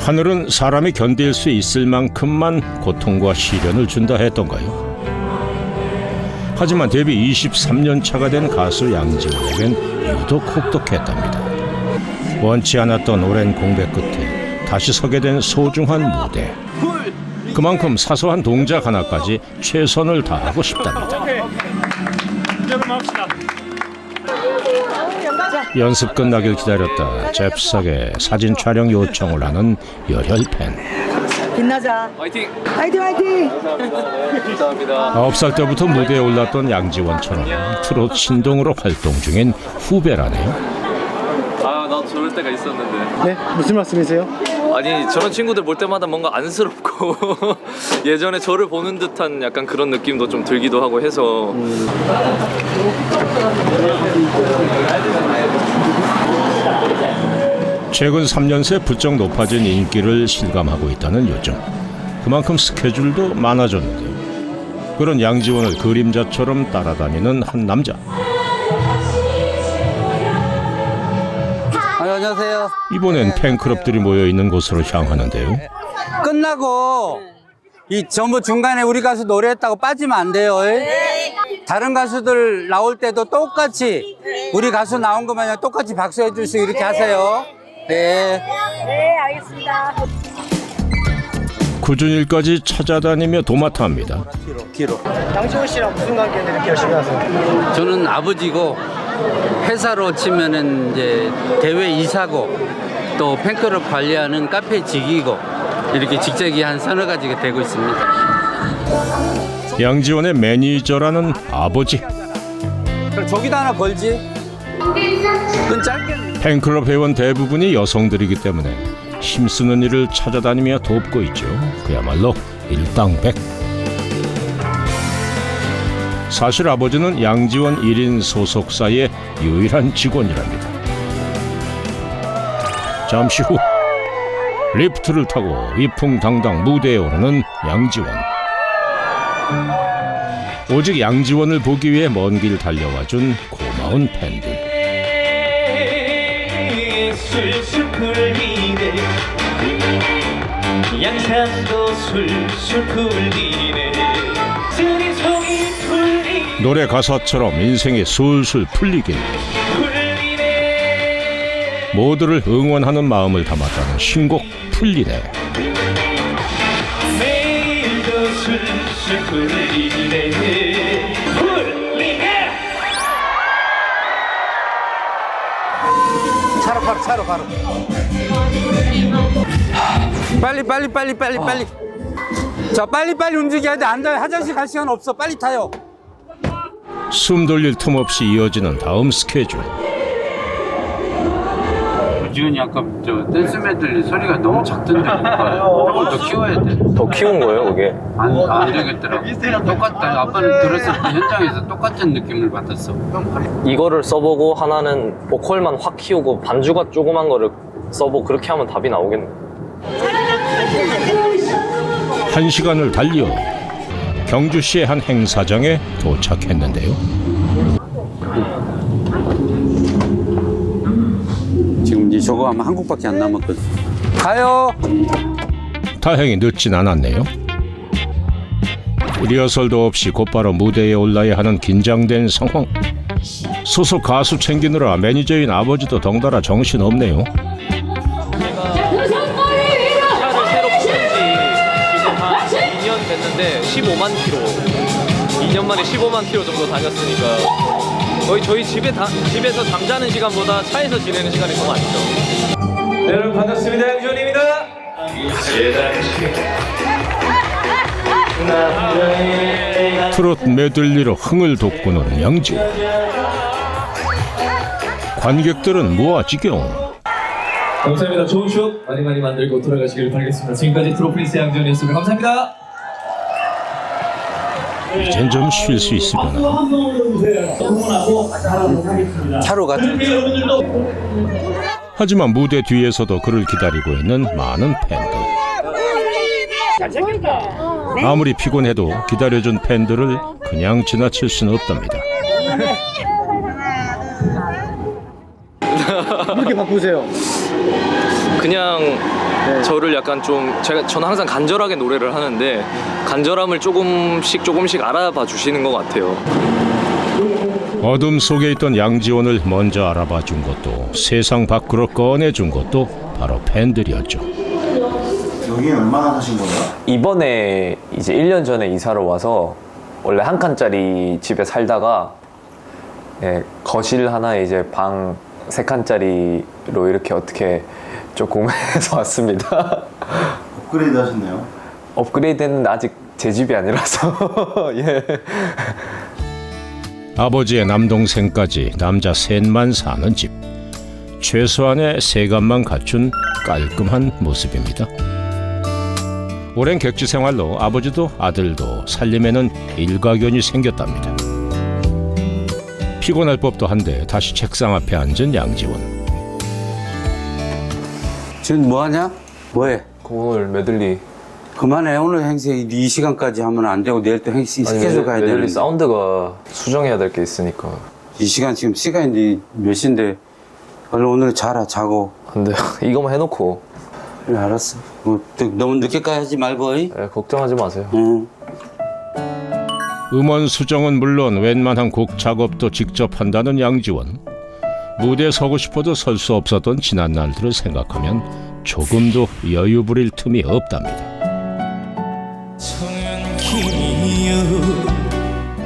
하늘은 사람이 견딜 수 있을 만큼만 고통과 시련을 준다 했던가요? 하지만 데뷔 23년 차가 된 가수 양지원에겐 유독 혹독했답니다. 원치 않았던 오랜 공백 끝에 다시 서게 된 소중한 무대. 그만큼 사소한 동작 하나까지 최선을 다하고 싶답니다. 연습 끝나길 기다렸다 잽싸게 사진 촬영 요청을 하는 열혈 팬. 빛나자. 화이팅! 화이팅 화이팅! 감사합니다. 9살 때부터 무대에 올랐던 양지원처럼 트롯 신동으로 활동 중인 후배라네요. 나도 저럴 때가 있었는데. 네? 무슨 말씀이세요? 아니, 저런 친구들 볼 때마다 뭔가 안쓰럽고 예전에 저를 보는 듯한 약간 그런 느낌도 좀 들기도 하고 해서. 최근 3년 새 부쩍 높아진 인기를 실감하고 있다는 요즘. 그만큼 스케줄도 많아졌는데요. 그런 양지원을 그림자처럼 따라다니는 한 남자. 안녕하세요. 이번엔 팬클럽들이 모여있는 곳으로 향하는데요. 끝나고 이 전부 중간에 우리 가수 노래했다고 빠지면 안 돼요. 다른 가수들 나올 때도 똑같이 우리 가수 나온 거 마냥 똑같이 박수해 주시고 이렇게 하세요. 네. 네, 알겠습니다. 굳은 일까지 찾아다니며 도맡아합니다. 양지원 씨랑 무슨 관계인데 이렇게 열심히 하세요? 저는 아버지고 회사로 치면은 이제 대회 이사고 또 팬클럽 관리하는 카페 직이고 이렇게 직책이 한 서너 가지가 되고 있습니다. 양지원의 매니저라는 아버지. 그럼 저기다 하나 걸지? 그건 짧게. 팬클럽 회원 대부분이 여성들이기 때문에 힘쓰는 일을 찾아다니며 돕고 있죠. 그야말로 일당백. 사실 아버지는 양지원 1인 소속사의 유일한 직원이랍니다. 잠시 후 리프트를 타고 위풍당당 무대에 오르는 양지원. 오직 양지원을 보기 위해 먼 길 달려와준 고마운 팬들. 술술 굴리네 양산도 술술 굴리네 쓰리송이 굴리네 노래 가사처럼 인생이 술술 풀리길. 모두를 응원하는 마음을 담았다는 신곡 풀리네. 매일도 술술 굴리네 굴리네 차로 바로. 빨리. 자, 빨리 움직여야 돼. 앉아요. 화장실 갈 시간 없어. 빨리 타요. 숨 돌릴 틈 없이 이어지는 다음 스케줄. 지훈이 아까 저 댄스 메들리 소리가 너무 작던데 조금 더 키워야 돼. 더 키운 거예요, 그게? 안 되겠더라고. 똑같다. 아빠는 들었을 때 현장에서 똑같은 느낌을 받았어. 이거를 써보고 하나는 보컬만 확 키우고 반주가 조그만 거를 써보고 그렇게 하면 답이 나오겠네. 1시간을 달려 경주시의 한 행사장에 도착했는데요. 지금 이제 저거 하면 한 곡밖에 안 남았거든. 가요. 다행히 늦진 않았네요. 리허설도 없이 곧바로 무대에 올라야 하는 긴장된 상황. 소속 가수 챙기느라 매니저인 아버지도 덩달아 정신없네요. 차를 새로 뽑은 지 지금 한 2년 됐는데 15만 킬로. 2년 만에 15만 킬로 정도 다녔으니까 거의 저희 집에서 잠자는 시간보다 차에서 지내는 시간이 더 많죠. 네, 여러분 반갑습니다. 양지원입니다. 트롯 메들리로 흥을 돋구는 양지원. 관객들은 무아지경. 감사합니다. 좋은 추억 많이 만들고 돌아가시길 바라겠습니다. 지금까지 트로프린스 양지원이었습니다. 감사합니다. 이젠 좀 쉴 수 있으려나. 차로 가자. 하지만 무대 뒤에서도 그를 기다리고 있는 많은 팬들. 아무리 피곤해도 기다려준 팬들을 그냥 지나칠 수는 없답니다. 그렇게 바쁘세요? 그냥 저를 약간 좀 저는 항상 간절하게 노래를 하는데 간절함을 조금씩 알아봐 주시는 것 같아요. 어둠 속에 있던 양지원을 먼저 알아봐 준 것도 세상 밖으로 꺼내준 것도 바로 팬들이었죠. 여기는 얼마나 사신 거예요? 이번에 이제 1년 전에 이사를 와서 원래 한 칸짜리 집에 살다가 거실 하나에 이제 방 3칸짜리로 이렇게 어떻게 조금 해서 왔습니다. 업그레이드 하셨네요. 업그레이드는 아직 제 집이 아니라서 예. 아버지의 남동생까지 남자 셋만 사는 집. 최소한의 세간만 갖춘 깔끔한 모습입니다. 오랜 객지 생활로 아버지도 아들도 살림에는 일가견이 생겼답니다. 피곤할 법도 한데 다시 책상 앞에 앉은 양지원. 지금 뭐하냐? 뭐해? 오늘 메들리 그만해. 오늘 행세 이 시간까지 하면 안 되고 내일 또 행세 스케줄 가야 메들리 되는데. 사운드가 수정해야 될 게 있으니까 이 시간 지금 시간이 몇 시인데 얼른 오늘 자고. 안 돼요. 이거만 해놓고 그래, 알았어. 너무 늦게까지 하지 말고. 걱정하지 마세요. 응. 음원 수정은 물론 웬만한 곡 작업도 직접 한다는 양지원. 무대에 서고 싶어도 설 수 없었던 지난 날들을 생각하면 조금도 여유 부릴 틈이 없답니다.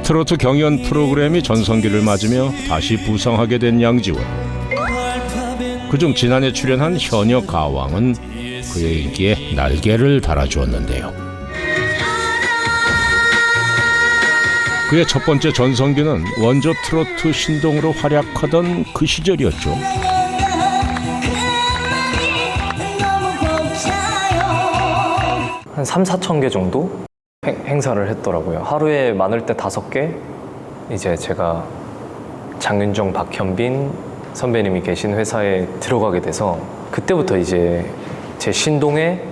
트로트 경연 프로그램이 전성기를 맞으며 다시 부상하게 된 양지원. 그중 지난해 출연한 현역 가왕은 그의 인기에 날개를 달아주었는데요. 그의 첫 번째 전성기는 원조 트로트 신동으로 활약하던 그 시절이었죠. 한 3, 4천 개 정도 행사를 했더라고요. 하루에 많을 때 5개. 이제 제가 장윤정, 박현빈 선배님이 계신 회사에 들어가게 돼서 그때부터 이제 제 신동의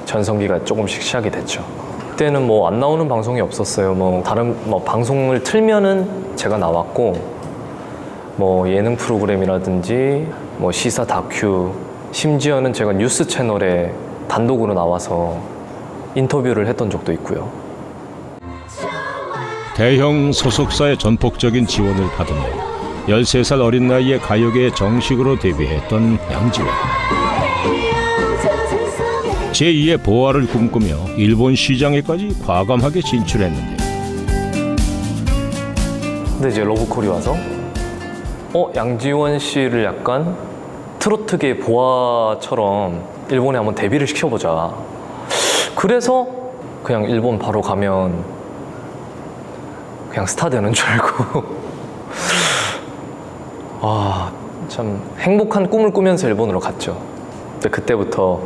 전성기가 조금씩 시작이 됐죠. 그때는 뭐 안 나오는 방송이 없었어요. 뭐 다른 뭐 방송을 틀면은 제가 나왔고, 뭐 예능 프로그램이라든지 뭐 시사 다큐, 심지어는 제가 뉴스 채널에 단독으로 나와서 인터뷰를 했던 적도 있고요. 대형 소속사의 전폭적인 지원을 받으며 13살 어린 나이에 가요계에 정식으로 데뷔했던 양지원. 제2의 보아를 꿈꾸며 일본 시장에까지 과감하게 진출했는데요. 근데 이제 러브콜이 와서 양지원 씨를 약간 트로트계 보아처럼 일본에 한번 데뷔를 시켜보자. 그래서 그냥 일본 바로 가면 그냥 스타 되는 줄 알고 참 행복한 꿈을 꾸면서 일본으로 갔죠. 근데 그때부터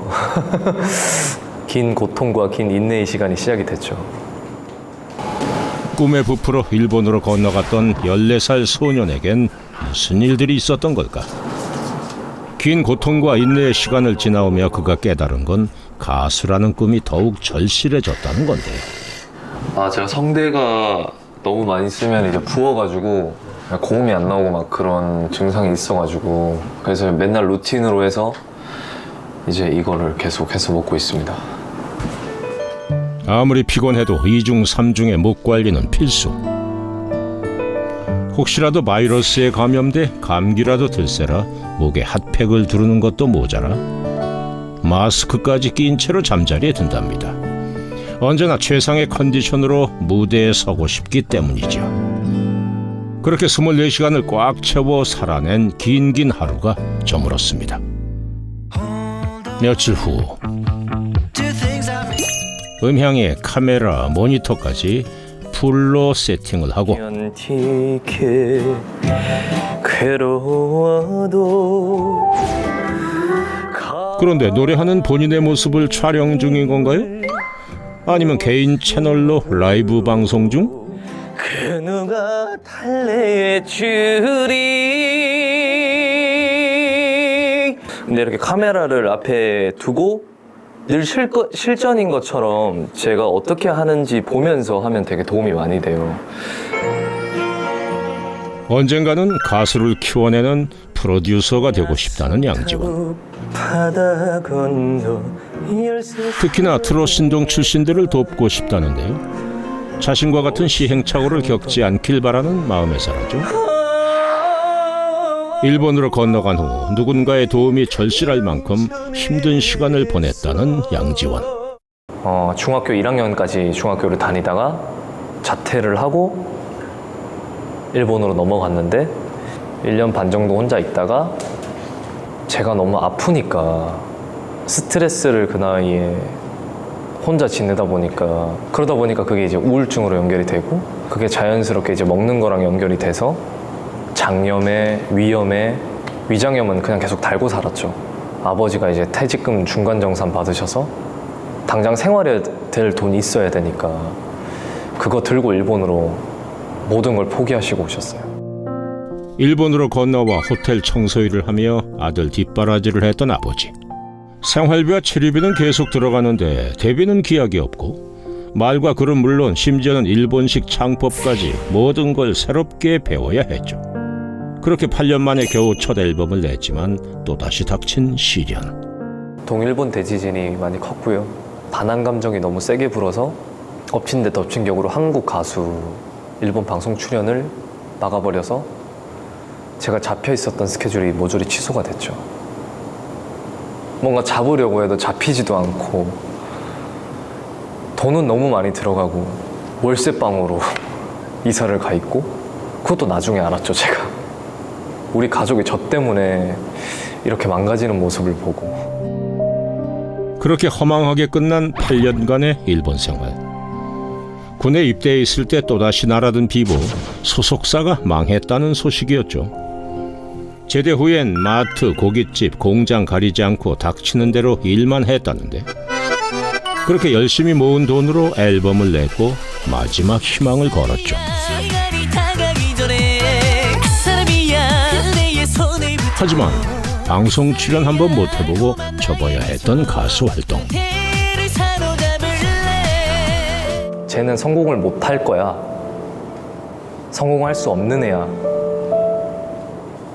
긴 고통과 긴 인내의 시간이 시작이 됐죠. 꿈에 부풀어 일본으로 건너갔던 14살 소년에겐 무슨 일들이 있었던 걸까? 긴 고통과 인내의 시간을 지나오며 그가 깨달은 건 가수라는 꿈이 더욱 절실해졌다는 건데요. 제가 성대가 너무 많이 쓰면 이제 부어가지고 고음이 안 나오고 막 그런 증상이 있어가지고 그래서 맨날 루틴으로 해서 이제 이거를 계속해서 먹고 있습니다. 아무리 피곤해도 2중 3중의 목 관리는 필수. 혹시라도 바이러스에 감염돼 감기라도 들세라 목에 핫팩을 두르는 것도 모자라 마스크까지 낀 채로 잠자리에 든답니다. 언제나 최상의 컨디션으로 무대에 서고 싶기 때문이죠. 그렇게 24시간을 꽉 채워 살아낸 긴 하루가 저물었습니다. 며칠 후 음향에 카메라, 모니터까지 풀로 세팅을 하고 그런데 노래하는 본인의 모습을 촬영 중인 건가요? 아니면 개인 채널로 라이브 방송 중? 그 누가 달래주리. 근데 이렇게 카메라를 앞에 두고 늘 실전인 것처럼 제가 어떻게 하는지 보면서 하면 되게 도움이 많이 돼요. 언젠가는 가수를 키워내는 프로듀서가 되고 싶다는 양지원. 바다 건너 특히나 트롯 신동 출신들을 돕고 싶다는데요. 자신과 같은 시행착오를 겪지 않길 바라는 마음에서라죠. 일본으로 건너간 후 누군가의 도움이 절실할 만큼 힘든 시간을 보냈다는 양지원. 중학교 1학년까지 중학교를 다니다가 자퇴를 하고 일본으로 넘어갔는데 1년 반 정도 혼자 있다가 제가 너무 아프니까 스트레스를 그 나이에 혼자 지내다 보니까 그러다 보니까 그게 이제 우울증으로 연결이 되고 그게 자연스럽게 이제 먹는 거랑 연결이 돼서 장염에 위염에 위장염은 그냥 계속 달고 살았죠. 아버지가 이제 퇴직금 중간정산 받으셔서 당장 생활해야 될 돈이 있어야 되니까 그거 들고 일본으로 모든 걸 포기하시고 오셨어요. 일본으로 건너와 호텔 청소일을 하며 아들 뒷바라지를 했던 아버지. 생활비와 치료비는 계속 들어가는데 대비는 기약이 없고 말과 글은 물론 심지어는 일본식 창법까지 모든 걸 새롭게 배워야 했죠. 그렇게 8년 만에 겨우 첫 앨범을 냈지만 또다시 닥친 시련. 동일본 대지진이 많이 컸고요. 반항 감정이 너무 세게 불어서 엎친 데 덮친 격으로 한국 가수 일본 방송 출연을 막아버려서 제가 잡혀 있었던 스케줄이 모조리 취소가 됐죠. 뭔가 잡으려고 해도 잡히지도 않고 돈은 너무 많이 들어가고 월세방으로 이사를 가 있고 그것도 나중에 알았죠. 제가 우리 가족이 저 때문에 이렇게 망가지는 모습을 보고 그렇게 허망하게 끝난 8년간의 일본 생활. 군에 입대해 있을 때 또다시 날아든 비보, 소속사가 망했다는 소식이었죠. 제대 후엔 마트, 고깃집, 공장 가리지 않고 닥치는 대로 일만 했다는데 그렇게 열심히 모은 돈으로 앨범을 냈고 마지막 희망을 걸었죠. 하지만 방송 출연 한번 못 해보고 접어야 했던 가수 활동. 쟤는 성공을 못 할 거야. 성공할 수 없는 애야.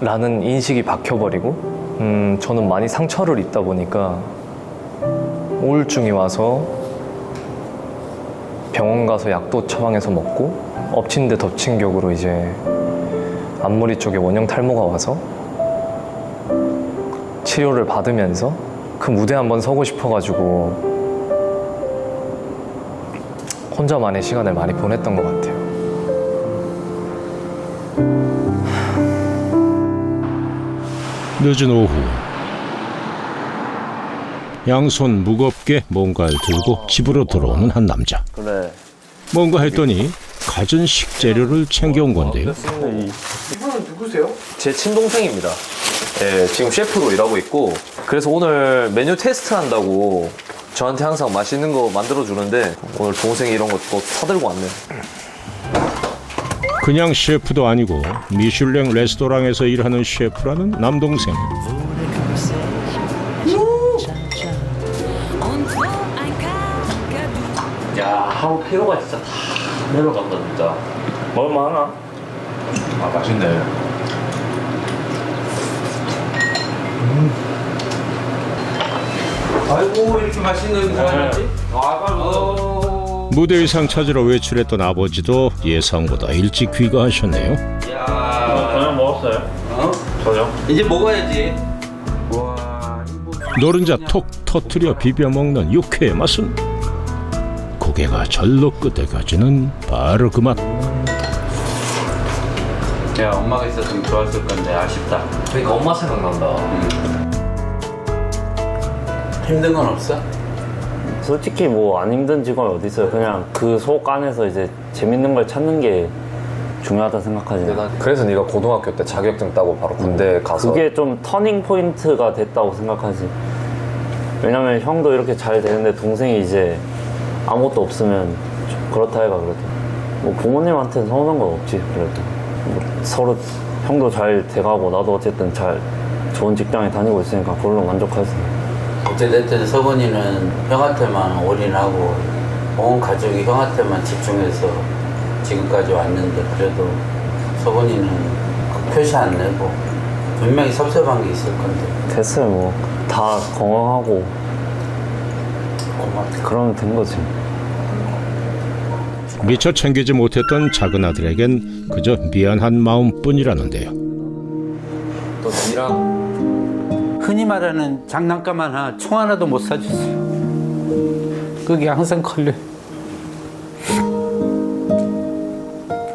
라는 인식이 박혀버리고 저는 많이 상처를 입다 보니까 우울증이 와서 병원 가서 약도 처방해서 먹고 엎친 데 덮친 격으로 이제 앞머리 쪽에 원형 탈모가 와서 치료를 받으면서 그 무대 한번 서고 싶어가지고 혼자만의 시간을 많이 보냈던 것 같아요. 늦은 오후 양손 무겁게 뭔가를 들고 집으로 들어오는 한 남자. 그래. 뭔가 했더니 갖은 식재료를 챙겨온 건데요. 이분은 누구세요? 제 친동생입니다. 네, 지금 셰프로 일하고 있고 그래서 오늘 메뉴 테스트 한다고 저한테 항상 맛있는 거 만들어 주는데 오늘 동생이 이런 거 또 사들고 왔네요. 그냥 셰프도 아니고 미슐랭 레스토랑에서 일하는 셰프라는 남동생. 야, 하루 피로가 진짜 다 내려간다, 진짜. 먹을만하나? 아, 맛있네. 아이고 이렇게 맛있는 거 하지? 무대 의상 찾으러 외출했던 아버지도 예상보다 일찍 귀가하셨네요. 저녁 먹었어요? 저녁? 이제 먹어야지. 노른자 톡 터트려 비벼 먹는 육회의 맛은 고개가 절로 끄덕여지는 바로 그 맛. 야, 엄마가 있었으면 좋았을 건데 아쉽다. 그러니까 엄마 생각난다. 힘든 건 없어? 솔직히 뭐 안 힘든 직업이 어디 있어요. 그냥 그 속 안에서 이제 재밌는 걸 찾는 게 중요하다 생각하지. 그래서 네가 고등학교 때 자격증 따고 바로 군대 가서 그게 좀 터닝 포인트가 됐다고 생각하지. 왜냐면 형도 이렇게 잘 되는데 동생이 이제 아무것도 없으면 좀 그렇다 해가 그래도 뭐 부모님한테는 서운한 건 없지. 그래도 뭐 서로 형도 잘 돼가고 나도 어쨌든 잘 좋은 직장에 다니고 있으니까 그걸로 만족하지. 어쨌든 서건이는 형한테만 올인하고 온 가족이 형한테만 집중해서 지금까지 왔는데 그래도 서건이는 표시 안 내고 분명히 섭섭한 게 있을 건데. 됐어요, 뭐. 다 건강하고. 그러면 된 거지. 미처 챙기지 못했던 작은 아들에겐 그저 미안한 마음뿐이라는데요. 또 니랑 흔히 말하는 장난감 하나, 총 하나도 못 사줬어요. 그게 항상 걸려요.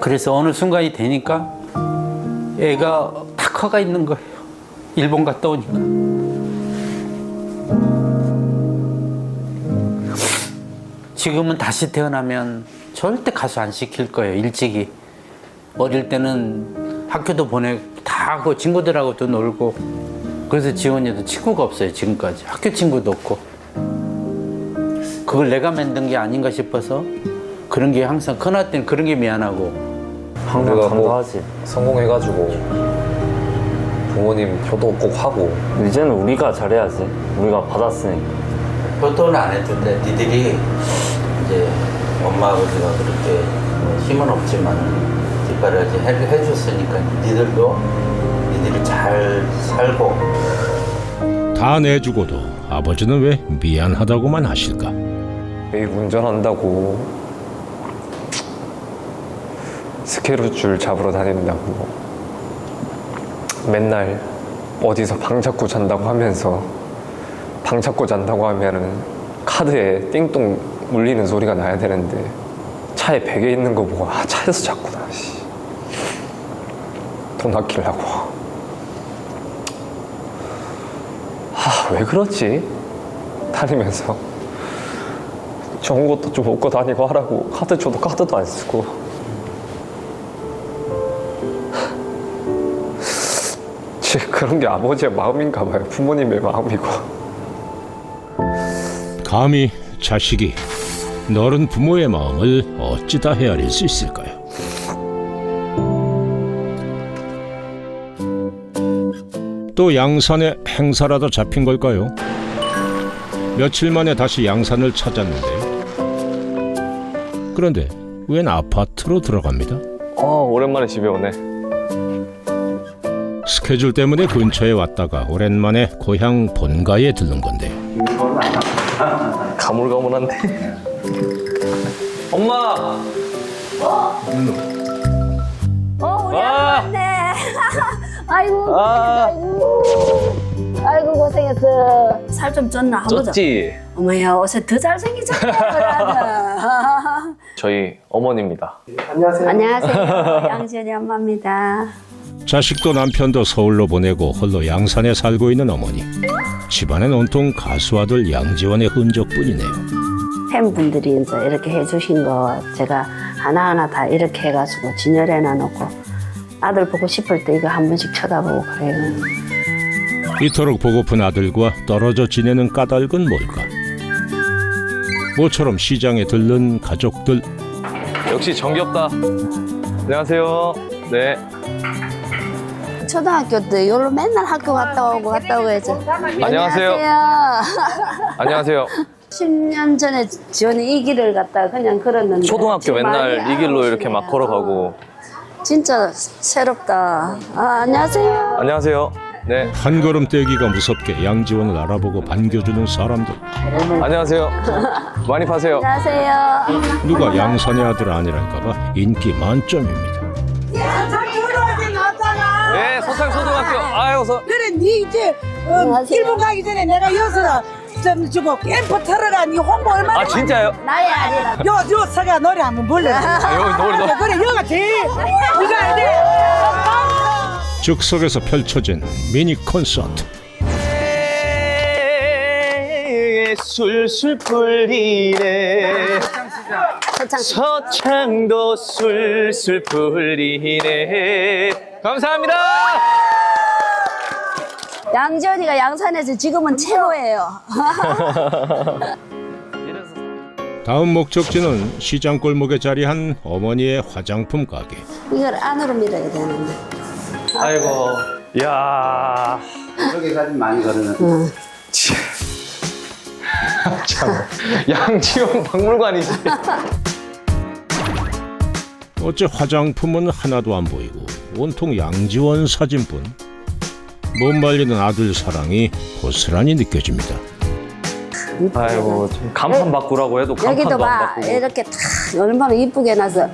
그래서 어느 순간이 되니까 애가 다 커가 있는 거예요. 일본 갔다 오니까. 지금은 다시 태어나면 절대 가수 안 시킬 거예요, 일찍이. 어릴 때는 학교도 보내고 다 하고 친구들하고도 놀고. 그래서 지원이도 친구가 없어요, 지금까지. 학교 친구도 없고. 그걸 내가 만든 게 아닌가 싶어서 그런 게 항상 큰아들 때는 그런 게 미안하고. 항상 우리가 뭐 감사하지. 성공해가지고 부모님 효도 꼭 하고 이제는 우리가 잘해야지. 우리가 받았으니까. 효도는 안 해도 돼. 니들이 이제 엄마 아버지가 그렇게 뭐 힘은 없지만 뒷바라지 해줬으니까 니들이 잘 살고. 다 내주고도 아버지는 왜 미안하다고만 하실까? 매일 운전한다고 스케줄 잡으러 다닌다고 맨날 어디서 방 잡고 잔다고 하면서 방 잡고 잔다고 하면은 카드에 띵동 울리는 소리가 나야 되는데 차에 베개 있는 거 보고 차에서 잤구나 씨. 돈 아끼려고 왜 그러지? 다니면서 좋은 것도 좀 먹고 다니고 하라고 카드 줘도 카드도 안 쓰고 그런 게 아버지의 마음인가 봐요. 부모님의 마음이고. 감히 자식이 너른 부모의 마음을 어찌다 헤아릴 수 있을까요? 또 양산에 행사라도 잡힌 걸까요? 며칠 만에 다시 양산을 찾았는데요. 그런데 웬 아파트로 들어갑니다. 오랜만에 집에 오네. 스케줄 때문에 근처에 왔다가 오랜만에 고향 본가에 들른 건데요. 가물가물한데. 엄마. 우리 왔네. 아이고, 아이고 고생했어. 살 좀 쪘나? 한번 보자. 쪘지. 어머야, 옷에 더 잘생기셨네. 저희 어머니입니다. 안녕하세요. 양지연이 엄마입니다. 자식도 남편도 서울로 보내고 홀로 양산에 살고 있는 어머니. 집안엔 온통 가수 아들 양지원의 흔적뿐이네요. 팬분들이 이제 이렇게 해주신 거 제가 하나하나 다 이렇게 해가지고 진열해 놔놓고 아들 보고 싶을 때 이거 한 번씩 쳐다보고 그래요. 이토록 보고픈 아들과 떨어져 지내는 까닭은 뭘까? 모처럼 시장에 들른 가족들. 역시 정겹다. 안녕하세요. 네. 초등학교 때 여기로 맨날 학교 갔다 오고 해서 안녕하세요. 안녕하세요. 10년 전에 지원이 이 길을 갔다가 그냥 걸었는데 초등학교 지금 맨날 많이 이 길로 이렇게 알아보시네요. 막 걸어가고. 진짜 새롭다. 안녕하세요. 안녕하세요. 네. 한 걸음 떼기가 무섭게 양지원을 알아보고 반겨주는 사람들. 안녕하세요. 많이 파세요. 안녕하세요. 누가 양산의 아들 아니랄까봐 인기 만점입니다. 네, 소창초등학교. 아유, 그래 니 이제 안녕하세요. 일본 가기 전에 내가 여기서 좀 주고 캠프 털어가 니 홍보 얼마나 아, 진짜요? 나의 아니라. 요 서가 노래 한번 불러 여기 노래 그래 여가 제일 니가 알지 즉석에서 펼쳐진 미니 콘서트. 술술 풀리네. 서창도 술술 풀리네. 감사합니다. 양지원이가 양산에서 지금은 최고예요. 다음 목적지는 시장 골목에 자리한 어머니의 화장품 가게. 이걸 안으로 밀어야 되는데. 아이고. 이야. 그렇게까지 많이 걸으는. 참. 양지원 박물관이지. 어째 화장품은 하나도 안 보이고 온통 양지원 사진뿐. 못 말리는 아들 사랑이 고스란히 느껴집니다. 아이고 좀 간판 바꾸라고 해도 간판도 여기도 안 봐. 바꾸고. 이렇게 다 얼마나 이쁘게 해놔서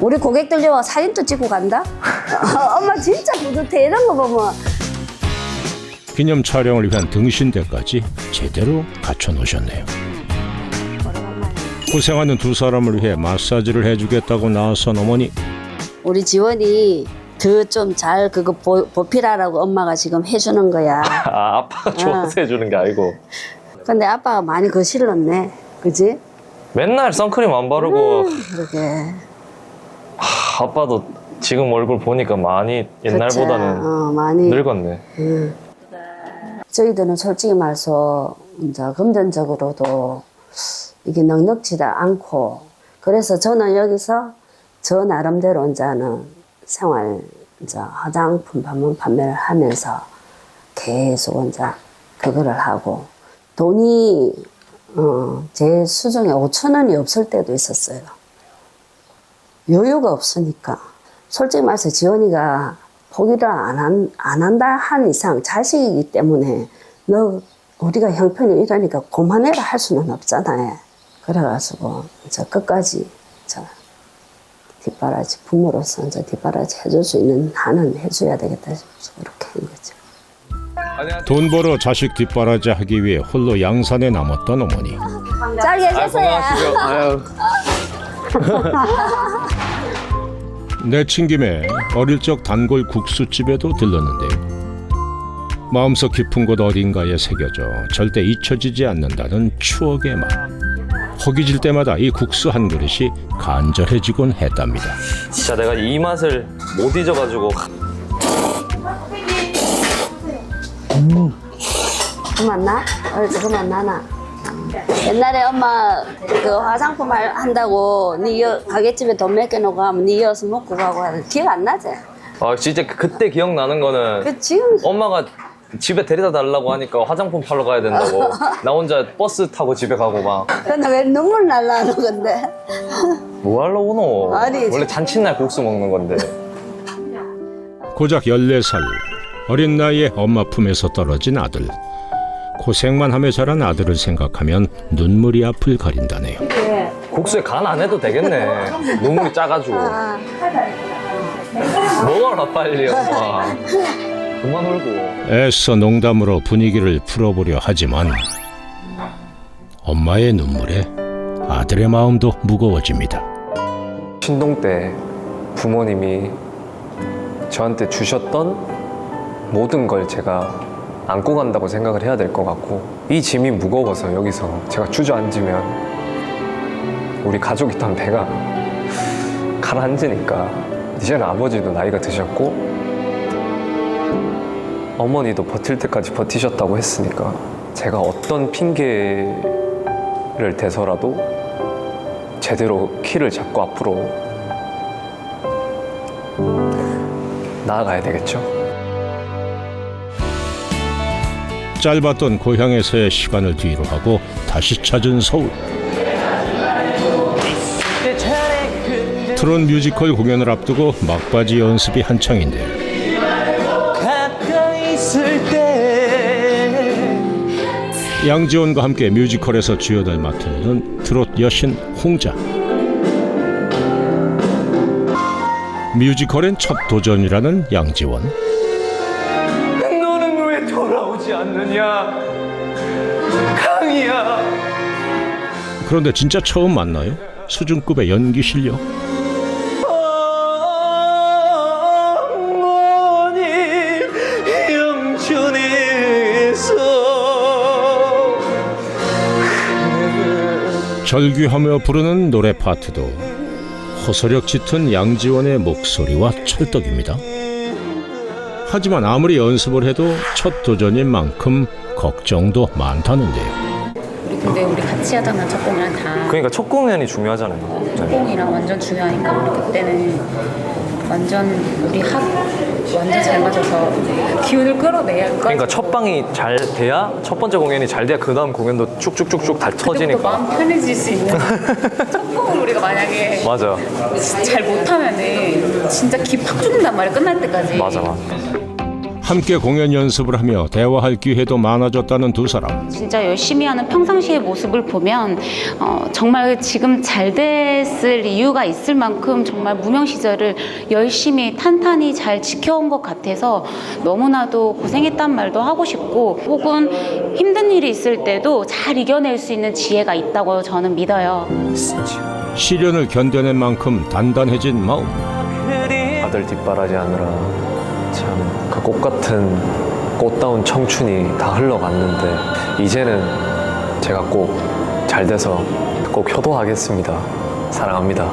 우리 고객들 와 사진도 찍고 간다. 엄마 진짜 뿌듯해. 이런 거 보면. 기념 촬영을 위한 등신대까지 제대로 갖춰놓으셨네요. 고생하는 두 사람을 위해 마사지를 해주겠다고 나선 어머니. 우리 지원이 더 좀 잘 그거 보필하라고 엄마가 지금 해주는 거야. 아 아빠가 좋아서 해주는 게 아니고. 근데 아빠가 많이 거실렀네. 그지? 맨날 선크림 안 바르고 그러게. 아빠도 지금 얼굴 보니까 많이 옛날보다는 그쵸. 많이. 늙었네. 저희들은 솔직히 말해서 이제 금전적으로도 이게 넉넉지도 않고 그래서 저는 여기서 저 나름대로 이제는 생활 이제 화장품 판매를 하면서 계속 이제 그거를 하고 돈이 제 수중에 5,000원이 없을 때도 있었어요. 여유가 없으니까 솔직히 말해서 지원이가 포기를 안 한다 한 이상 자식이기 때문에 너 우리가 형편이 이러니까 그만해라 할 수는 없잖아요. 그래가지고 이제 끝까지 저 뒷바라지 부모로서 이제 뒷바라지 해줄 수 있는 한은 해줘야 되겠다 싶어서 그렇게 한 거죠. 돈 벌어 자식 뒷바라지 하기 위해 홀로 양산에 남았던 어머니. 잘 계셨어요. 아유. 내친 김에 어릴 적 단골 국수집에도 들렀는데요. 마음속 깊은 곳 어딘가에 새겨져 절대 잊혀지지 않는다는 추억의 맛. 허기질 때마다 이 국수 한 그릇이 간절해지곤 했답니다. 진짜 내가 이 맛을 못 잊어가지고. 그만 나? 어릴 때 그만 나나? 옛날에 엄마 그 화장품 한다고 니 가게집에 돈 맡겨놓고 하면 니 이어서 먹고 가고 하는 기억 안 나지? 아 진짜 그때 기억나는 거는 그 지금 엄마가 집에 데려다 달라고 하니까 화장품 팔러 가야 된다고 나 혼자 버스 타고 집에 가고 막 근데 왜 눈물 날라 하는 건데? 뭐 하러 오노? 아니, 원래 잔칫날 국수 먹는 건데. 고작 14살 어린 나이에 엄마 품에서 떨어진 아들. 고생만 하며 자란 아들을 생각하면 눈물이 앞을 가린다네요. 국수에 간 안 해도 되겠네. 눈물이 짜가지고. 먹어라 빨리 엄마. 그만 울고. 애써 농담으로 분위기를 풀어보려 하지만 엄마의 눈물에 아들의 마음도 무거워집니다. 신동 때 부모님이 저한테 주셨던 모든 걸 제가 안고 간다고 생각을 해야 될 것 같고 이 짐이 무거워서 여기서 제가 주저앉으면 우리 가족이 탄 배가 가라앉으니까 이제는 아버지도 나이가 드셨고 어머니도 버틸 때까지 버티셨다고 했으니까 제가 어떤 핑계를 대서라도 제대로 키를 잡고 앞으로 나아가야 되겠죠. 짧았던 고향에서의 시간을 뒤로 하고 다시 찾은 서울. 트롯 뮤지컬 공연을 앞두고 막바지 연습이 한창인데 양지원과 함께 뮤지컬에서 주연을 맡은 트롯 여신 홍자. 뮤지컬엔 첫 도전이라는 양지원. 너는 왜 돌아오지 않느냐 강이야. 그런데 진짜 처음 만나요? 수준급의 연기 실력. 절규하며 부르는 노래 파트도 호소력 짙은 양지원의 목소리와 찰떡입니다. 하지만 아무리 연습을 해도 첫 도전인 만큼 걱정도 많다는데요. 근데 우리 같이 하잖아, 첫 공이랑 다. 그러니까 첫 공연이 중요하잖아요. 첫 공이랑 완전 중요하니까 우리 그때는 완전 우리 합 완전 잘 맞아서 기운을 끌어내야 그러니까 첫 방이 잘 돼야 첫 번째 공연이 잘 돼야 그 다음 공연도 쭉쭉쭉쭉 다 그때부터 터지니까. 마음 편해질 수 있는 첫 곡을 우리가 만약에 맞아. 잘 못하면은 진짜 기 팍 죽는단 말이야 끝날 때까지. 맞아. 함께 공연 연습을 하며 대화할 기회도 많아졌다는 두 사람. 진짜 열심히 하는 평상시의 모습을 보면 정말 지금 잘 됐을 이유가 있을 만큼 정말 무명 시절을 열심히 탄탄히 잘 지켜온 것 같아서 너무나도 고생했단 말도 하고 싶고 혹은 힘든 일이 있을 때도 잘 이겨낼 수 있는 지혜가 있다고 저는 믿어요. 시련을 견뎌낸 만큼 단단해진 마음. 아들 뒷바라지 하느라 참 그 꽃 같은 꽃다운 청춘이 다 흘러갔는데 이제는 제가 꼭 잘 돼서 꼭 효도하겠습니다. 사랑합니다.